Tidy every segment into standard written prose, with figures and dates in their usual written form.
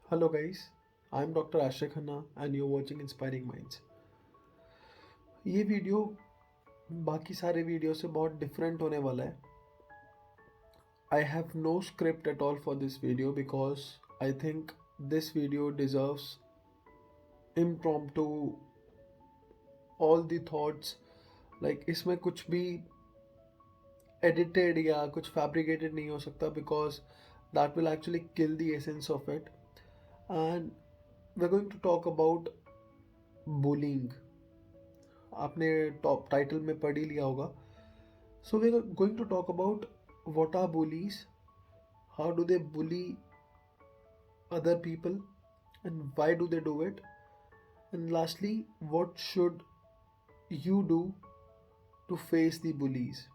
Hello guys, I'm Dr. Ashrey Khanna and you're watching Inspiring Minds. ये video बाकी सारे video से बहुत डिफरेंट होने वाला है. I have no script at all for this video because I think this video deserves impromptu all the thoughts. Like इसमें कुछ भी edited या कुछ fabricated नहीं हो सकता because that will actually kill the essence of it. And we're going to talk about bullying. आपने top title में पढ़ ही लिया होगा. So we are going to talk about what are bullies, how do they bully other people, and why do they do it, and lastly, what should you do to face the bullies.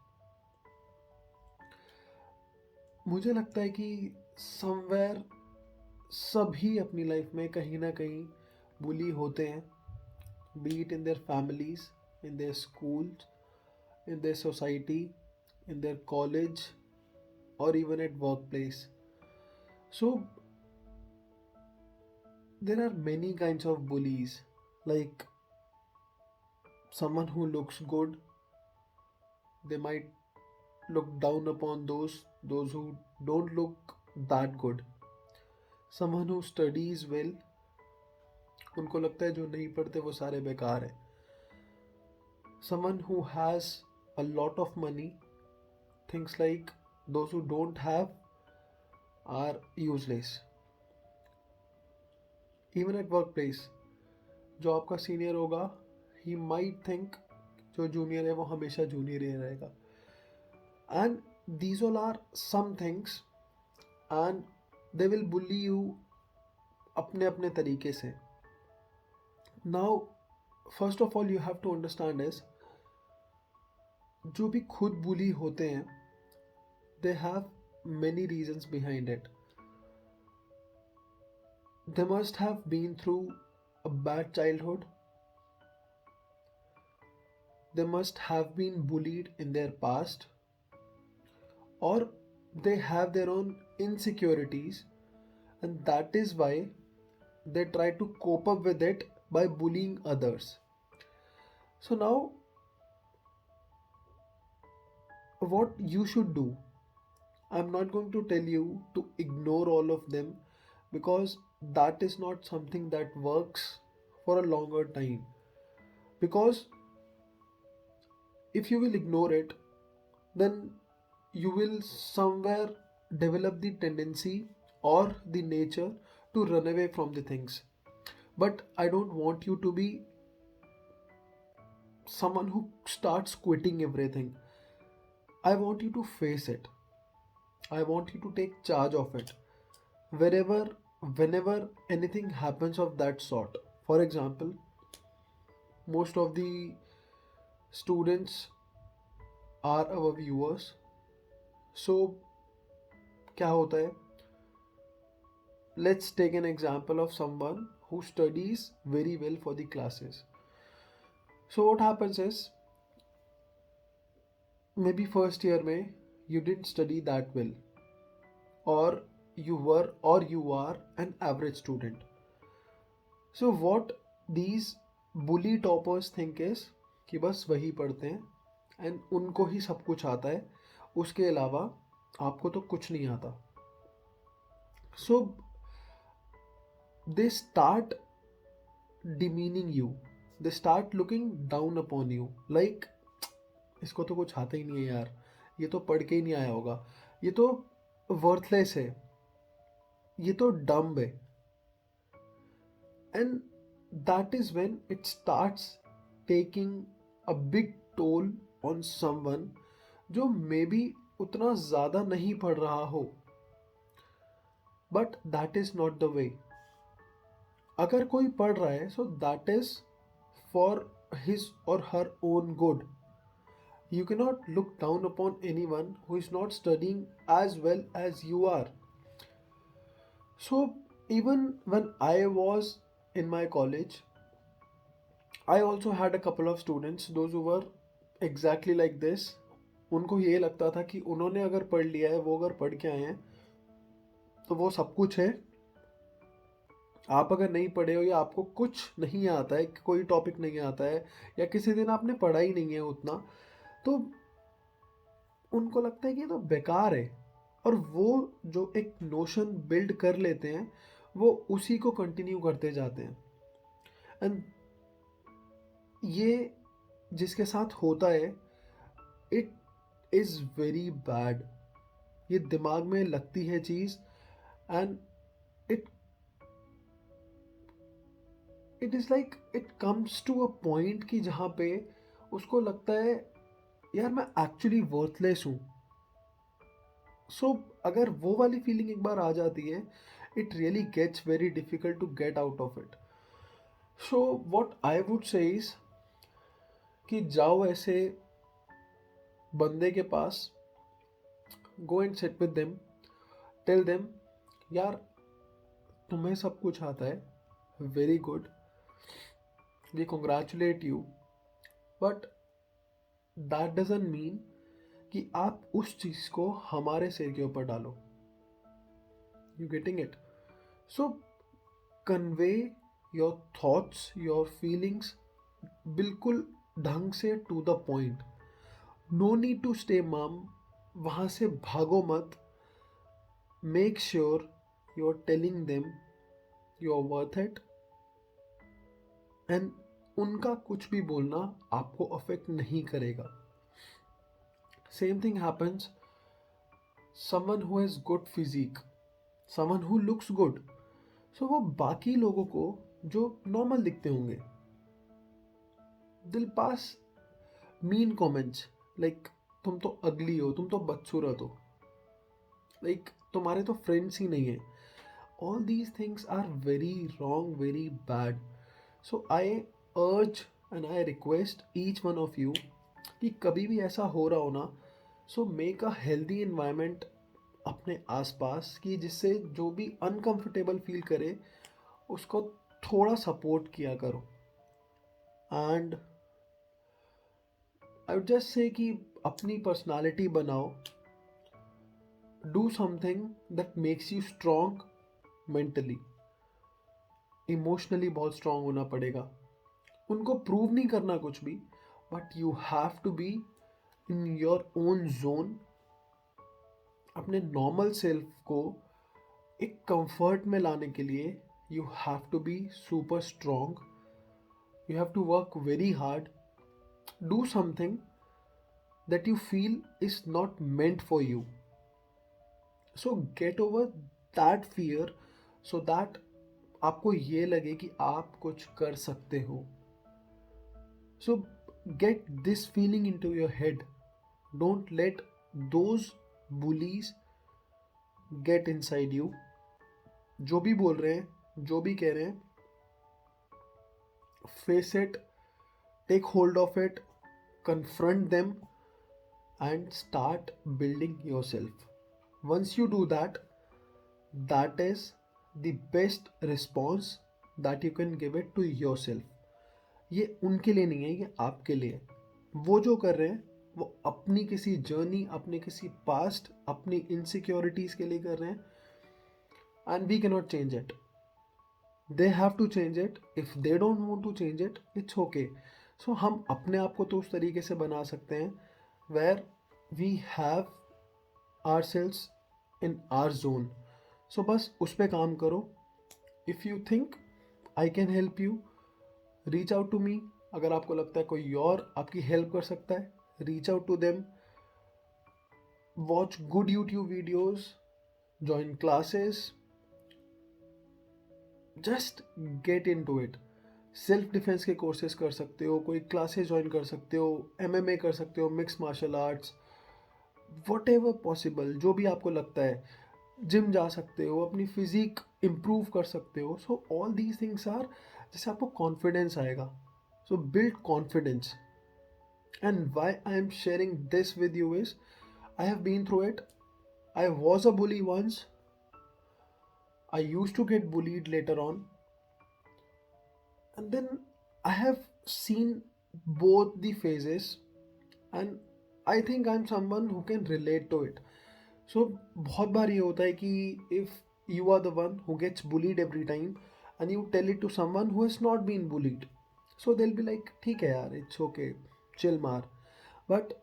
मुझे लगता है कि somewhere सभी अपनी life में कहीं ना कहीं बुली होते हैं, be it in their families, in their schools, in their society, in their college, or even at workplace. So there are many kinds of bullies, like someone who looks good, they might look down upon those who don't look that good. Someone who studies well, उनको लगता है जो नहीं पढ़ते वो सारे बेकार है. Someone who has a lot of money thinks like those who don't have are useless. Even at workplace, जो आपका सीनियर होगा, he might think जो जूनियर है वो हमेशा जूनियर ही रहेगा. And these all are some things, and they will bully you अपने अपने तरीके से. Now first of all you have to understand is जो भी खुद बुली होते हैं they have many reasons behind it. They must have been through a bad childhood. They must have been bullied in their past, or they have their own insecurities, and that is why they try to cope up with it by bullying others. So now what you should do, I'm not going to tell you to ignore all of them because that is not something that works for a longer time. Because if you will ignore it, then you will somewhere develop the tendency or the nature to run away from the things. But I don't want you to be someone who starts quitting everything. I want you to face it. I want you to take charge of it. Wherever, whenever anything happens of that sort. For example, most of the students are our viewers. So क्या होता है? Let's take an example of someone who studies very well for the classes. So what happens is maybe first year में you didn't study that well, or you are an average student. So what these bully toppers think is कि बस वही पढ़ते हैं and उनको ही सब कुछ आता है, उसके अलावा आपको तो कुछ नहीं आता. So they start demeaning you, they start looking down upon you, like इसको तो कुछ आता ही नहीं है यार, ये तो पढ़ के ही नहीं आया होगा, ये तो वर्थलेस है, ये तो डम्ब है. And that is when it starts taking a big toll on someone जो मे बी उतना ज़्यादा नहीं पढ़ रहा हो. But that is not the way. अगर कोई पढ़ रहा है so that is for his और her own good. You cannot look down upon anyone who is not studying as well as you are. So, even when I was in my college, I also had a couple of students, those who were exactly like this. उनको ये लगता था कि उन्होंने अगर पढ़ लिया है, वो अगर पढ़ के आए हैं तो वो सब कुछ है आप अगर नहीं पढ़े हो या आपको कुछ नहीं आता है, कोई टॉपिक नहीं आता है, या किसी दिन आपने पढ़ा ही नहीं है उतना, तो उनको लगता है कि ये तो बेकार है, और वो जो एक नोशन बिल्ड कर लेते हैं वो उसी को कंटिन्यू करते जाते हैं। एंड ये जिसके साथ होता है, इट इज़ वेरी बैड। ये दिमाग में लगती है चीज़, and it it is like it comes to a point कि जहाँ पे उसको लगता है यार मैं एक्चुअली वर्थलेस हूँ। सो अगर वो वाली फीलिंग एक बार आ जाती है, it really gets very difficult to get out of it. So what I would say is कि जाओ ऐसे बंदे के पास, go and sit with them, tell them यार तुम्हें सब कुछ आता है, very good, we congratulate you, but that doesn't mean कि आप उस चीज़ को हमारे सिर के ऊपर डालो। You getting it? So convey your thoughts, your feelings बिल्कुल ढंग से, to the point. No need to stay mum, वहाँ से भागो मत। Make sure you are telling them you are worth it, and उनका कुछ भी बोलना आपको अफेक्ट नहीं करेगा। Same thing happens someone who has good physique, someone who looks good, so वो बाकी लोगों को जो नॉर्मल दिखते होंगे, दिल पास मीन कमेंट्स लाइक तुम तो अगली हो, तुम तो बदसूरत हो, लाइक तुम्हारे तो फ्रेंड्स ही नहीं है। All these things are very wrong, very bad. So I urge and I request each one of you कि कभी भी ऐसा हो रहा हो ना, so make a healthy environment अपने आसपास, कि जिससे जो भी अनकंफर्टेबल फील करे उसको थोड़ा सपोर्ट किया करो। And I would just say कि अपनी पर्सनालिटी बनाओ, do something that makes you strong mentally, emotionally बहुत स्ट्रॉन्ग होना पड़ेगा। उनको प्रूव नहीं करना कुछ भी, but you have to be in your own zone. अपने नॉर्मल सेल्फ को एक कंफर्ट में लाने के लिए you have to be super strong, you have to work very hard, do something that you feel is not meant for you. So get over that fear, so that आपको ये लगे कि आप कुछ कर सकते हो। So get this feeling into your head. Don't let those bullies get inside you. जो भी बोल रहे हैं, जो भी कह रहे हैं, face it, take hold of it, confront them, and start building yourself. Once you do that, that is the best response that you can give it to yourself. ये उनके लिए नहीं है, ये आपके लिए है। वो जो कर रहे हैं वो अपनी किसी जर्नी, अपने किसी पास्ट, अपनी इनसिक्योरिटीज के लिए कर रहे हैं, and we can not change it. They have to change it. If they don't want to change it, it's okay. So हम अपने आप को तो उस तरीके से बना सकते हैं where we have our cells in our zone. So बस उस पर काम करो। If you think I can help you, reach out to me. अगर आपको लगता है कोई और आपकी हेल्प कर सकता है, reach out to them. Watch good YouTube videos, join classes, just get into it. Self defence के कोर्सेज कर सकते हो, कोई क्लासेस ज्वाइन कर सकते हो, MMA कर सकते हो, mix martial arts, whatever possible, जो भी आपको लगता है। जिम जा सकते हो, अपनी फिजिक इम्प्रूव कर सकते हो। So all these things are, जिससे आपको कॉन्फिडेंस आएगा। So build confidence. And why I am sharing this with you is I have been through it. I was a bully once, I use to get bullied later on, and then I have seen both the phases, and I think I'm someone who can relate to it. So बहुत बार ये होता है कि if you are the one who gets bullied every time, and you tell it to someone who has not been bullied, so they'll be like, ठीक है यार, it's okay, chill मार. But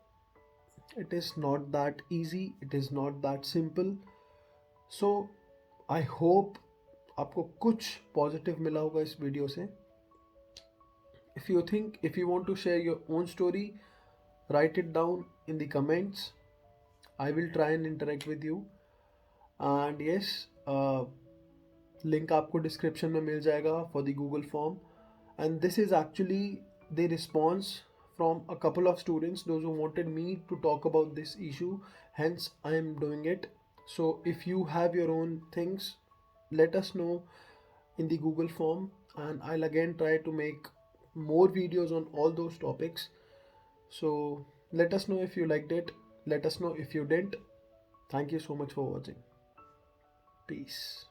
it is not that easy, it is not that simple. So I hope आपको कुछ positive मिला होगा इस video से. If you want to share your own story, write it down in the comments. I will try and interact with you. And yes, link आपको description में मिल जाएगा for the Google form. And this is actually the response from a couple of students, those who wanted me to talk about this issue, hence I am doing it. So if you have your own things, let us know in the Google form, and I'll again try to make more videos on all those topics. So let us know if you liked it, let us know if you didn't. Thank you so much for watching. Peace.